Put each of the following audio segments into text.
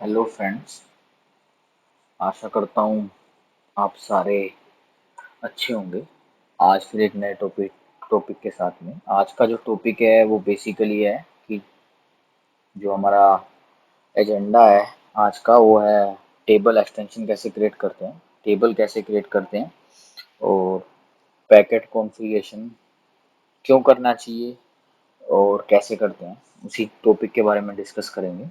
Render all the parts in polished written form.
Hello friends. आशा करता हूँ आप सारे अच्छे होंगे। आज फिर एक नए टॉपिक के साथ में आज का जो टॉपिक है वो बेसिकली है कि जो हमारा एजेंडा है आज का वो है टेबल एक्सटेंशन कैसे क्रिएट करते हैं, टेबल कैसे क्रिएट करते हैं और पैकेट कॉन्फ़िगरेशन क्यों करना चाहिए और कैसे करते हैं, उसी टॉपिक के बारे में डिस्कस करेंगे।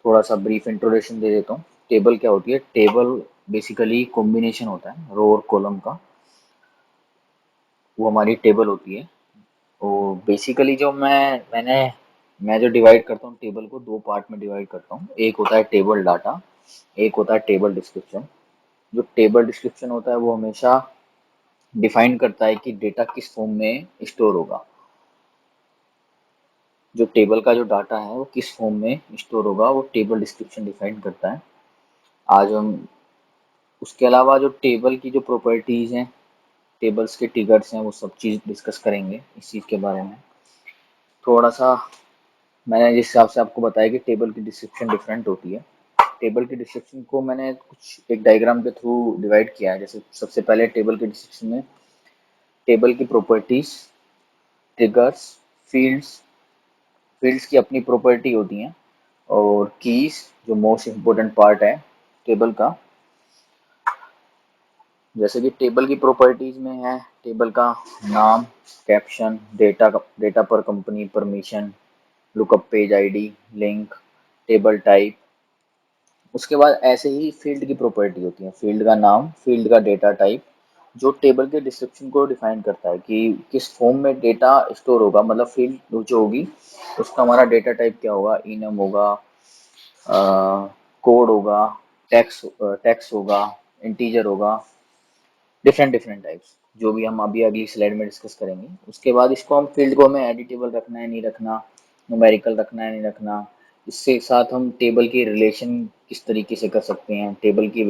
थोड़ा सा ब्रीफ इंट्रोडक्शन दे देता हूँ। टेबल क्या होती है? टेबल बेसिकली कॉम्बिनेशन होता है रो और कॉलम का, वो हमारी टेबल होती है। और बेसिकली जो मैं जो डिवाइड करता हूँ टेबल को दो पार्ट में डिवाइड करता हूँ। एक होता है टेबल डाटा, एक होता है टेबल डिस्क्रिप्शन। जो टेबल डिस्क्रिप्शन होता है वो हमेशा डिफाइन करता है कि डेटा किस फॉर्म में स्टोर होगा, जो टेबल का जो डाटा है वो किस फॉर्म में स्टोर होगा, वो टेबल डिस्क्रिप्शन डिफाइन करता है। आज हम उसके अलावा जो टेबल की जो प्रॉपर्टीज़ हैं, टेबल्स के ट्रिगर्स हैं, वो सब चीज़ डिस्कस करेंगे इस चीज़ के बारे में। थोड़ा सा मैंने जिस हिसाब से आपको बताया कि टेबल की डिस्क्रिप्शन डिफरेंट होती है। टेबल की डिस्क्रिप्शन को मैंने कुछ एक डायग्राम के थ्रू डिवाइड किया है। जैसे सबसे पहले टेबल की डिस्क्रिप्शन में टेबल की प्रॉपर्टीज, ट्रिगर्स, फील्ड्स, फील्ड्स की अपनी प्रॉपर्टी होती हैं और कीज जो मोस्ट इम्पोर्टेंट पार्ट है टेबल का। जैसे कि टेबल की प्रॉपर्टीज में है टेबल का नाम, कैप्शन, डेटा पर company, permission, lookup page ID, link, table type. उसके बाद ऐसे ही फील्ड की प्रॉपर्टी होती है, फील्ड का नाम, फील्ड का डेटा टाइप, जो टेबल के डिस्क्रिप्शन को डिफाइन करता है कि किस फॉर्म में डेटा स्टोर होगा। मतलब फील्ड जो होगी उसका हमारा डेटा टाइप क्या होगा, इनम होगा, कोड होगा, टेक्स्ट होगा, इंटीजर होगा, डिफरेंट डिफरेंट टाइप्स, जो भी हम अभी अगली स्लाइड में डिस्कस करेंगे। उसके बाद इसको हम फील्ड को हमें एडिटेबल रखना है नहीं रखना, न्यूमेरिकल रखना है नहीं रखना। इससे साथ हम टेबल की रिलेशन किस तरीके से कर सकते हैं, टेबल की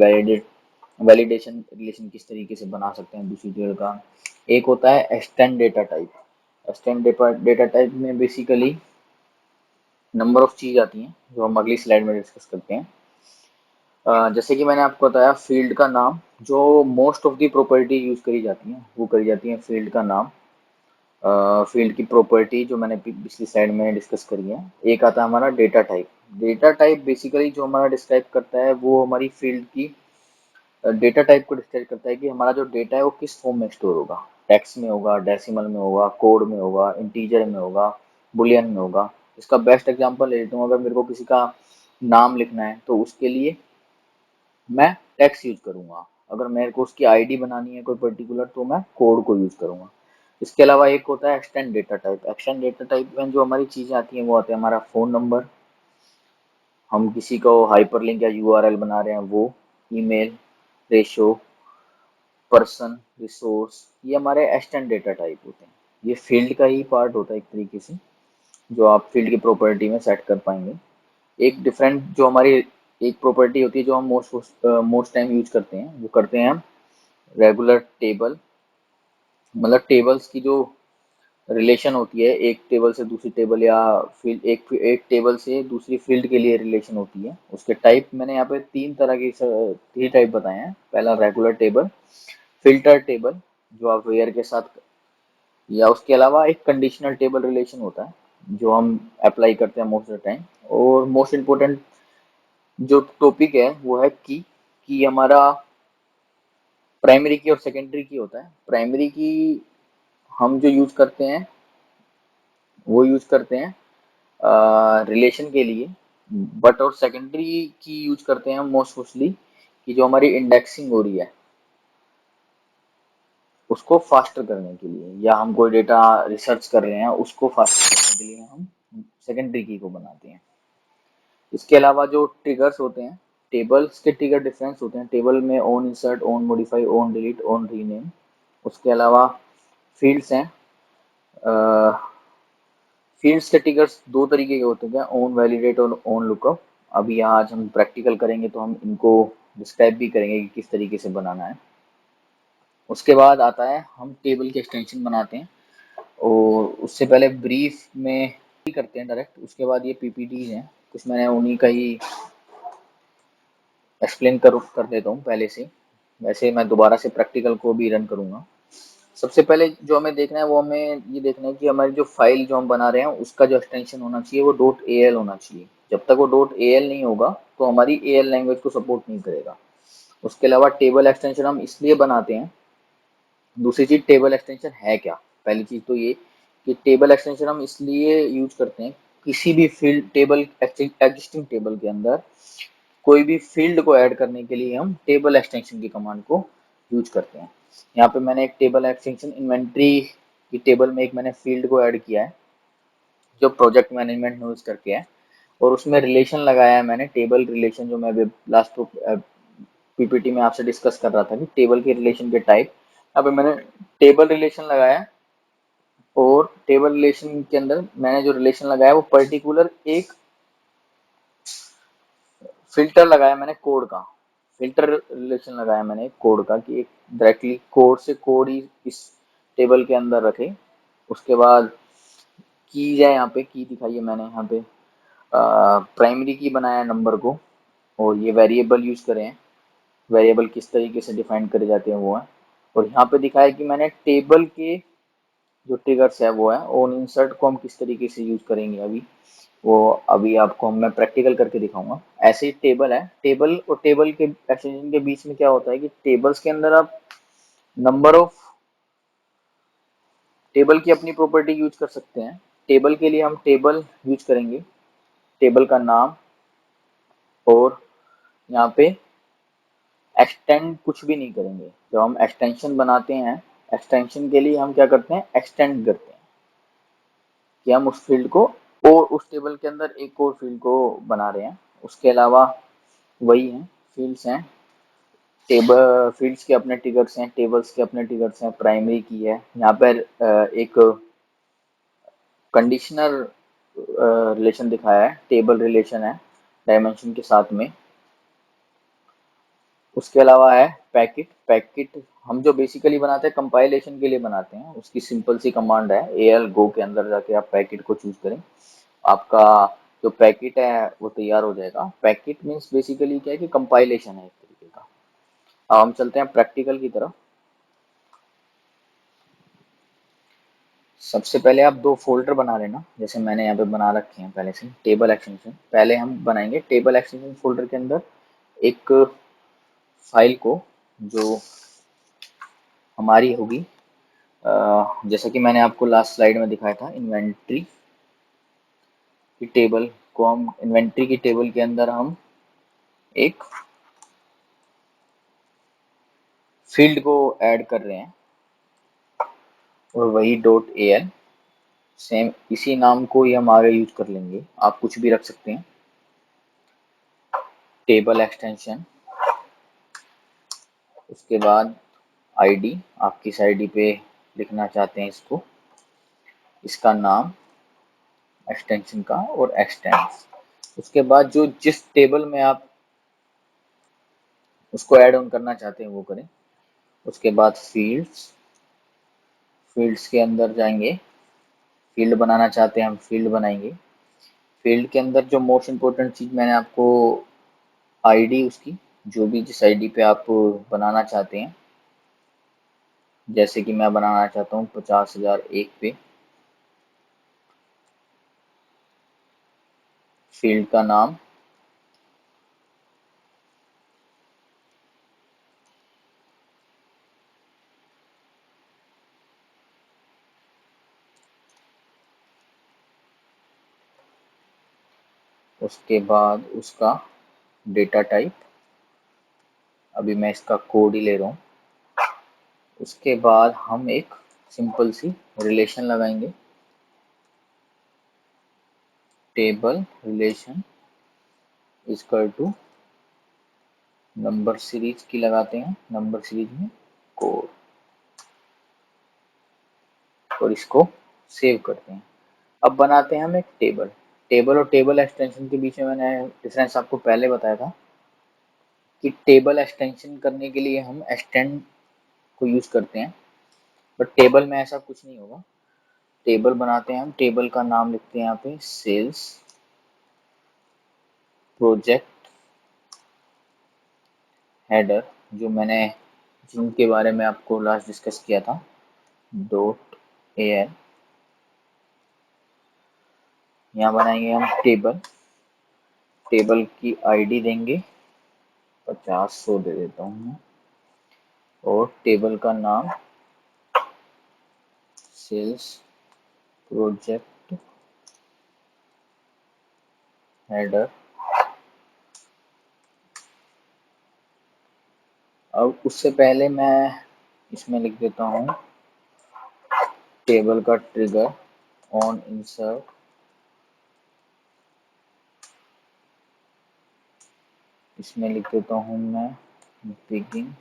वैलिडेशन रिलेशन किस तरीके से बना सकते हैं दूसरी टेबल का। एक होता है extend data type. Extend data type में बेसिकली नंबर ऑफ चीज आती हैं जो हम अगली स्लाइड में डिस्कस करते हैं। जैसे कि मैंने आपको बताया फील्ड का नाम, जो most of the property use करी जाती है वो करी जाती है फील्ड का नाम। फील्ड की प्रॉपर्टी जो मैंने पिछली स्लाइड में डिस्कस करी है। एक आता है हमारा data type. Data type basically जो हमारा डिस्क्राइब करता है वो हमारी फील्ड की डेटा टाइप को डिस्क्राइब करता है कि हमारा जो डेटा है वो किस फॉर्म में स्टोर होगा। टेक्स्ट में होगा, डेसिमल में होगा, कोड में होगा, इंटीजर में होगा, बुलियन में होगा। इसका बेस्ट एग्जांपल ले लेता हूँ। अगर मेरे को किसी का नाम लिखना है तो उसके लिए मैं टेक्स्ट यूज करूंगा। अगर मेरे को उसकी आईडी बनानी है कोई पर्टिकुलर तो मैं कोड को यूज करूंगा। इसके अलावा एक होता है extend data type. Extend data type में जो हमारी चीजें आती हैं वो आते हैं हमारा फोन नंबर, हम किसी को हाइपरलिंक या यूआरएल बना रहे हैं वो, ईमेल, रेशो, पर्सन, रिसोर्स, ये हमारे एक्सटेंड डेटा टाइप होते हैं। ये फील्ड का ही पार्ट होता है एक तरीके से, जो आप फील्ड की प्रॉपर्टी में सेट कर पाएंगे। एक डिफरेंट जो हमारी एक प्रॉपर्टी होती है जो हम मोस्ट टाइम यूज करते हैं, वो करते हैं हम रेगुलर टेबल। मतलब टेबल्स की जो रिलेशन होती है एक टेबल से दूसरी टेबल या फील्ड, एक टेबल से दूसरी फील्ड के लिए रिलेशन होती है। उसके टाइप मैंने यहाँ पे तीन टाइप बताए हैं। पहला रेगुलर टेबल, फिल्टर टेबल जो आप वेयर के साथ, या उसके अलावा एक कंडीशनल टेबल रिलेशन होता है जो हम अप्लाई करते हैं मोस्ट ऑफ द टाइम। और मोस्ट इम्पोर्टेंट जो टॉपिक है वो है की हमारा प्राइमरी की और सेकेंडरी की होता है। प्राइमरी की हम जो यूज करते हैं वो यूज करते हैं रिलेशन के लिए, बट और सेकेंडरी की यूज करते हैं हम मोस्ट मोस्टली कि जो हमारी इंडेक्सिंग हो रही है उसको फास्टर करने के लिए, या हम कोई डेटा रिसर्च कर रहे हैं उसको फास्टर करने के लिए हम सेकेंडरी की को बनाते हैं। इसके अलावा जो ट्रिगर्स होते हैं, टेबल्स के ट्रिगर डिफरेंस होते हैं। टेबल में own insert, own modify, own delete, own rename. उसके अलावा फील्ड्स हैं। फील्ड्स के ट्रिगर्स दो तरीके के होते हैं, ओन वैलिडेट और ओन लुकअप। अभी आज हम प्रैक्टिकल करेंगे तो हम इनको डिस्क्राइब भी करेंगे कि किस तरीके से बनाना है। उसके बाद आता है हम टेबल के एक्सटेंशन बनाते हैं, और उससे पहले ब्रीफ में ही करते हैं डायरेक्ट। उसके बाद ये पीपीटीज हैं कुछ, मैंने उन्हीं का ही एक्सप्लेन कर देता हूँ पहले से, वैसे मैं दोबारा से प्रैक्टिकल को भी रन करूँगा। सबसे पहले जो हमें देखना है वो हमें ये देखना है कि हमारी जो फाइल जो हम बना रहे हैं उसका जो एक्सटेंशन होना चाहिए वो .al होना चाहिए। जब तक वो .al नहीं होगा तो हमारी AL लैंग्वेज को सपोर्ट नहीं करेगा। उसके अलावा टेबल एक्सटेंशन हम इसलिए बनाते हैं, दूसरी चीज टेबल एक्सटेंशन है क्या। पहली चीज तो ये कि टेबल एक्सटेंशन हम इसलिए यूज करते हैं, किसी भी फील्ड टेबल एग्जिस्टिंग टेबल के अंदर कोई भी फील्ड को ऐड करने के लिए हम टेबल एक्सटेंशन की कमांड को यूज करते हैं। यहाँ पे मैंने एक टेबल एक्सटेंशन इन्वेंट्री की टेबल में एक मैंने फील्ड को ऐड किया है जो प्रोजेक्ट मैनेजमेंट यूज करके है, और उसमें रिलेशन लगाया है मैंने टेबल रिलेशन, जो मैं लास्ट पीपीटी में आपसे डिस्कस कर रहा था कि टेबल के रिलेशन के टाइप। यहाँ पे मैंने टेबल रिलेशन लगाया है, और टेबल रिलेशन के अंदर मैंने जो रिलेशन लगाया वो पर्टिकुलर एक फिल्टर लगाया मैंने कोड का, फिल्टर रिलेशन लगाया मैंने कोड का कि एक डायरेक्टली कोड से कोड ही इस टेबल के अंदर रखे। उसके बाद कीज है, यहाँ पे की दिखाई है मैंने यहाँ पे प्राइमरी की बनाया नंबर को, और ये वेरिएबल यूज करे हैं, वेरिएबल किस तरीके से डिफाइन करे जाते हैं वो है। और यहाँ पे दिखाया कि मैंने टेबल के जो ट्रिगर्स है वो है, और इंसर्ट को हम किस तरीके से यूज करेंगे अभी वो अभी आपको मैं प्रैक्टिकल करके दिखाऊंगा। ऐसे ही टेबल है, टेबल और टेबल के एक्सटेंशन के बीच में क्या होता है कि टेबल्स के अंदर आप नंबर ऑफ टेबल की अपनी प्रॉपर्टी यूज कर सकते हैं। टेबल के लिए हम टेबल यूज करेंगे, टेबल का नाम, और यहाँ पे एक्सटेंड कुछ भी नहीं करेंगे। जब हम एक्सटेंशन बनाते हैं, एक्सटेंशन के लिए हम क्या करते हैं, एक्सटेंड करते हैं कि हम उस फील्ड को और उस टेबल के अंदर एक और फील्ड को बना रहे हैं। उसके अलावा वही है, फील्ड्स हैं, टेबल फील्ड्स के अपने ट्रिगर्स हैं, टेबल्स के अपने ट्रिगर्स हैं, प्राइमरी की है। यहाँ पर एक कंडीशनल रिलेशन दिखाया है, टेबल रिलेशन है डायमेंशन के साथ में। उसके अलावा है पैकेट, पैकेट हम जो बेसिकली बनाते हैं कंपाइलेशन के लिए बनाते हैं, उसकी सिंपल सी कमांड है AL गो के अंदर जाके आप पैकेट को चूज करें, आपका जो पैकेट है वो तैयार हो जाएगा। पैकेट मीन्स बेसिकली क्या है कि कंपाइलेशन है एक तरीके का। अब हम चलते हैं प्रैक्टिकल की तरफ। सबसे पहले आप दो फोल्डर बना लेना, जैसे मैंने यहाँ पे बना रखे हैं पहले से टेबल एक्सटेंशन। पहले हम बनाएंगे टेबल एक्सटेंशन फोल्डर के अंदर एक फाइल को जो हमारी होगी, जैसा कि मैंने आपको लास्ट स्लाइड में दिखाया था, इन्वेंट्री की टेबल को हम इन्वेंट्री की टेबल के अंदर हम एक फील्ड को ऐड कर रहे हैं, और वही .al सेम इसी नाम को ही हम आगे यूज कर लेंगे, आप कुछ भी रख सकते हैं। टेबल एक्सटेंशन, उसके बाद आईडी, आप किस आईडी पे लिखना चाहते हैं इसको, इसका नाम एक्सटेंशन का और एक्सटेंस। उसके बाद जो जिस टेबल में आप उसको ऐड ऑन करना चाहते हैं वो करें। उसके बाद फील्ड्स, फील्ड्स के अंदर जाएंगे, फील्ड बनाना चाहते हैं हम फील्ड बनाएंगे। फील्ड के अंदर जो मोस्ट इम्पोर्टेंट चीज़ मैंने आपको आईडी, उसकी जो भी जिस आईडी पे आप बनाना चाहते हैं, जैसे कि मैं बनाना चाहता हूँ 50,001 पे, फील्ड का नाम, उसके बाद उसका डेटा टाइप, अभी मैं इसका कोड ही ले रहा हूँ। उसके बाद हम एक सिंपल सी रिलेशन लगाएंगे, table relation equal to number series की लगाते हैं, नंबर सीरीज में कोड, और इसको सेव करते हैं। अब बनाते हैं हम एक टेबल। टेबल और टेबल एक्सटेंशन के बीच में मैंने डिफरेंस आपको पहले बताया था कि टेबल एक्सटेंशन करने के लिए हम एक्सटेंड को यूज करते हैं, बट टेबल में ऐसा कुछ नहीं होगा। टेबल बनाते हैं हम, टेबल का नाम लिखते हैं यहाँ पे सेल्स प्रोजेक्ट हेडर जो मैंने जिनके बारे में आपको लास्ट डिस्कस किया था, डॉट एल। यहाँ बनाएंगे हम टेबल, टेबल की आईडी देंगे 50 100 दे देता हूँ मैं, और टेबल का नाम सेल्स प्रोजेक्ट हेडर। अब उससे पहले मैं इसमें लिख देता हूँ टेबल का ट्रिगर ऑन इंसर्ट, इसमें लिख देता हूँ मैं बिगिन,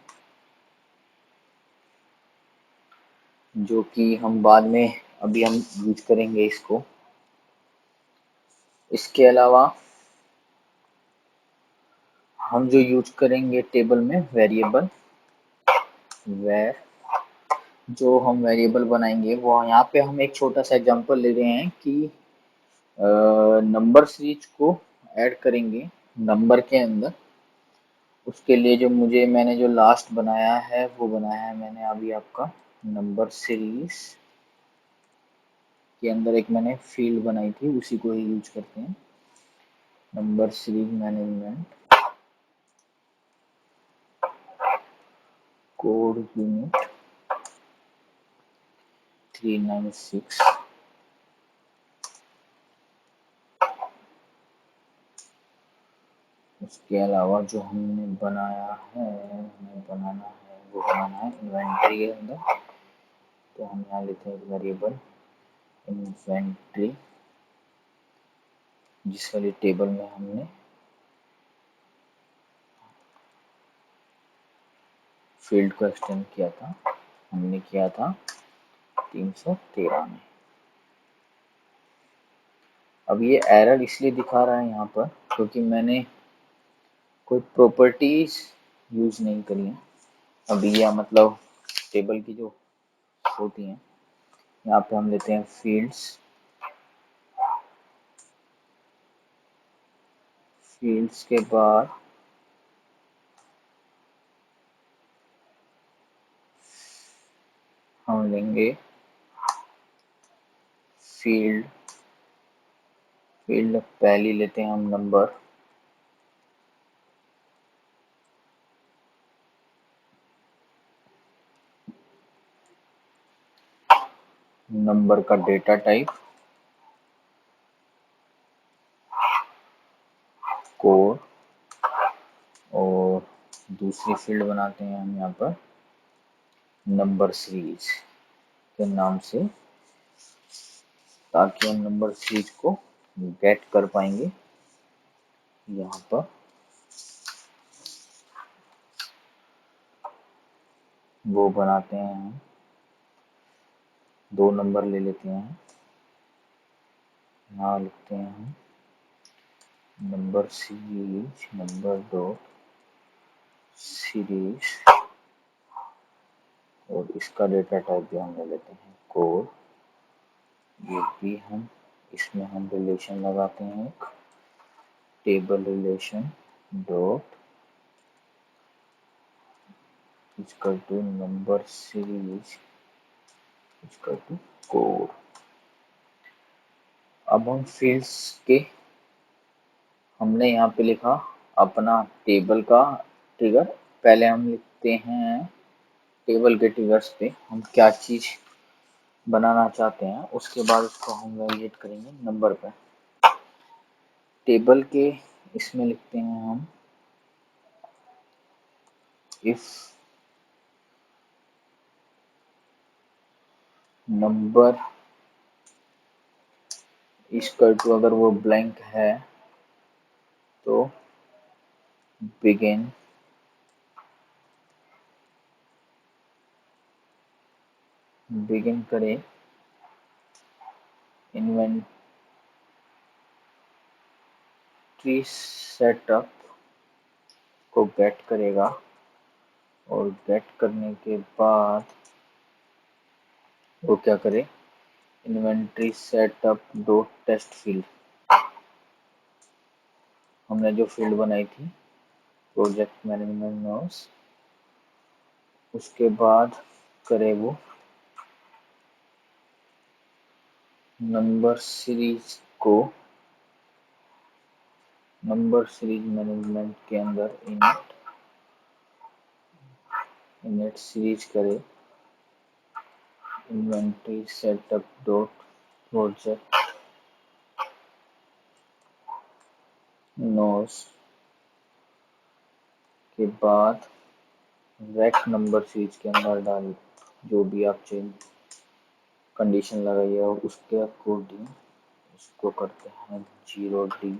जो कि हम बाद में अभी हम यूज करेंगे इसको। इसके अलावा हम जो यूज करेंगे टेबल में वेरिएबल, वेर, जो हम वेरिएबल बनाएंगे वो यहाँ पे हम एक छोटा सा एग्जांपल ले रहे हैं कि नंबर सीरीज को ऐड करेंगे नंबर के अंदर। उसके लिए जो मैंने जो लास्ट बनाया है वो बनाया है मैंने अभी आपका नंबर सीरीज के अंदर एक मैंने फील्ड बनाई थी, उसी को ही यूज करते हैं, number series management code unit 396। उसके अलावा जो हमने बनाया है, हमें बनाना है वो बनाना है इन्वेंट्री के अंदर। तो हम यहाँ लेते हैं वेरिएबल इन्वेंट्री, जिस वाली टेबल में हमने फील्ड को एक्सटेंड किया था, हमने किया था 313 में। अब ये एरर इसलिए दिखा रहा है यहाँ पर क्योंकि मैंने कोई प्रॉपर्टीज यूज नहीं करी है अभी, या मतलब टेबल की जो होती हैं। यहाँ पे हम लेते हैं फील्ड्स, फील्ड्स के बाद हम लेंगे फील्ड, फील्ड पहली लेते हैं हम नंबर, नंबर का डेटा टाइप कोड, और दूसरी फील्ड बनाते हैं हम यहाँ पर नंबर सीरीज के नाम से, ताकि हम नंबर सीरीज को गेट कर पाएंगे। यहाँ पर वो बनाते हैं हम, 2 नंबर ले लेते हैं, यहाँ लिखते हैं हम number series, number dot series, और इसका डेटा टाइप भी हम ले लेते हैं कोड। ये भी हम इसमें हम रिलेशन लगाते हैं, एक table relation dot equal to number series equal to code. अब हम फील्ड्स के, हमने यहाँ पे लिखा अपना टेबल का ट्रिगर। पहले हम लिखते हैं टेबल के ट्रिगर्स पे हम क्या चीज बनाना चाहते हैं, उसके बाद उसको हम वैलिडेट करेंगे नंबर पे। टेबल के इसमें लिखते हैं हम इफ नंबर इक्वल टू, अगर वो ब्लैंक है तो बिगिन बिगिन करे इन्वेंट्री सेटअप को गेट करेगा, और गेट करने के बाद वो क्या करे, inventory setup dot test field, हमने जो फील्ड बनाई थी प्रोजेक्ट मैनेजमेंट नोट्स, उसके बाद करे वो नंबर सीरीज को नंबर सीरीज मैनेजमेंट के अंदर इनिट सीरीज करे inventory setup dot project notes के बाद रैक नंबर सीरीज के अंदर डाल जो भी आप चेंज कंडीशन लगाई है उसके अकॉर्डिंग इसको करते हैं 0D,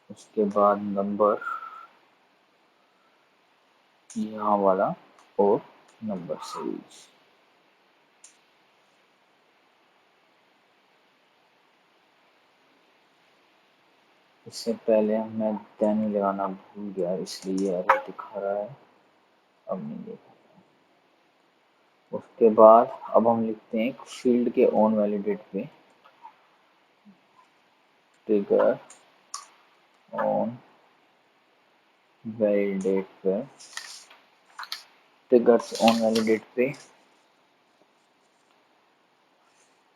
उसके बाद नंबर यहाँ वाला और नंबर सीरीज। इससे पहले मैं देन लगाना भूल गया इसलिए एरर दिखा रहा है, अब नहीं देखा। उसके बाद अब हम लिखते हैं फील्ड के ऑन वैलिडेट पे ट्रिगर ऑन वैलिडेट पे ट्रिगर्स ऑन वैलिडेट पे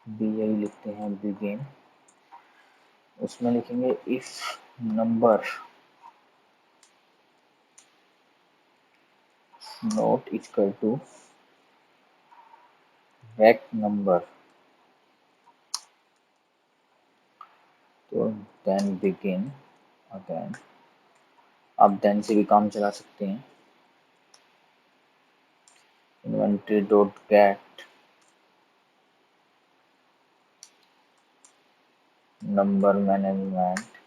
यही लिखते हैं बिगिन, उसमें लिखेंगे if number not equal to rack number, तो देन बिगिन अगेन। आप देन से भी काम चला सकते हैं। Inventory dot get number management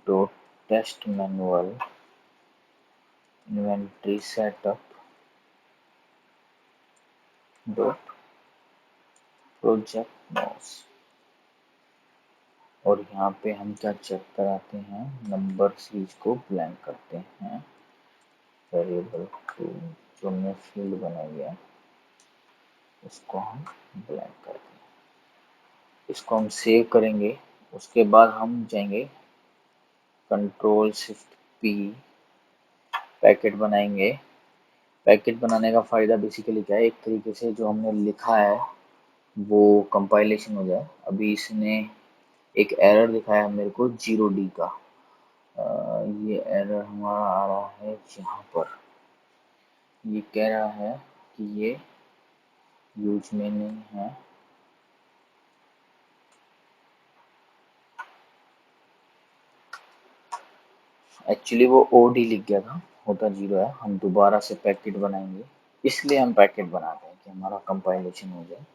dot test manual inventory setup dot project notes. और यहाँ पे हम क्या चेक कराते हैं, नंबर सीरीज को ब्लैंक करते हैं वेरिएबल को जो हमने फील्ड बनाई है उसको हम ब्लैंक करते हैं। इसको हम सेव करेंगे, उसके बाद हम जाएंगे कंट्रोल शिफ्ट पी, पैकेट बनाएंगे। पैकेट बनाने का फ़ायदा बेसिकली क्या है, एक तरीके से जो हमने लिखा है वो कंपाइलेशन हो जाए। अभी इसने एक एरर दिखाया है मेरे को 0D का, ये एरर हमारा आ रहा है यहाँ पर। ये कह रहा है कि ये यूज में नहीं है, एक्चुअली वो OD लिख गया था, होता 0 है। हम दोबारा से पैकेट बनाएंगे, इसलिए हम पैकेट बनाते हैं कि हमारा कंपाइलेशन हो जाए।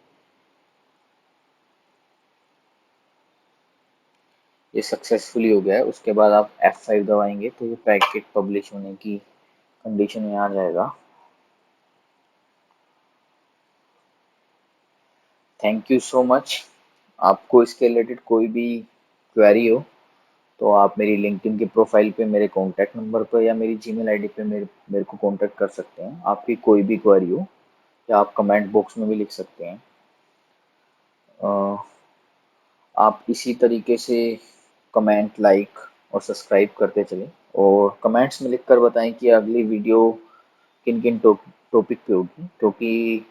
ये सक्सेसफुली हो गया है। उसके बाद आप F5 दबाएंगे तो ये पैकेट पब्लिश होने की कंडीशन में आ जाएगा। Thank you so much. आपको इसके रिलेटेड कोई भी क्वेरी हो तो आप मेरी लिंक्डइन की प्रोफाइल पे मेरे कॉन्टैक्ट नंबर पर या मेरी जीमेल आईडी पे मेरे को कॉन्टैक्ट कर सकते हैं। आपकी कोई भी क्वेरी हो या आप कमेंट बॉक्स में भी लिख सकते हैं। आप इसी तरीके से कमेंट, लाइक और सब्सक्राइब करते चलें और कमेंट्स में लिखकर बताएं कि अगली वीडियो किन किन टॉपिक पे होगी, क्योंकि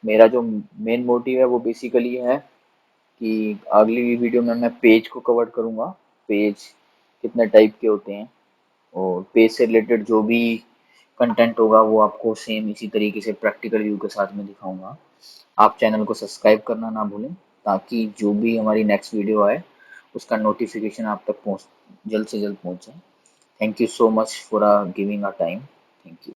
मेरा जो मेन मोटिव है वो बेसिकली है कि अगली वीडियो में मैं पेज को कवर करूँगा। पेज कितने टाइप के होते हैं और पेज से रिलेटेड जो भी कंटेंट होगा वो आपको सेम इसी तरीके से प्रैक्टिकल व्यू के साथ में दिखाऊंगा। आप चैनल को सब्सक्राइब करना ना भूलें ताकि जो भी हमारी नेक्स्ट वीडियो आए उसका नोटिफिकेशन आप तक जल्द से जल्द पहुंच जाए। Thank you so much for giving a time. Thank you.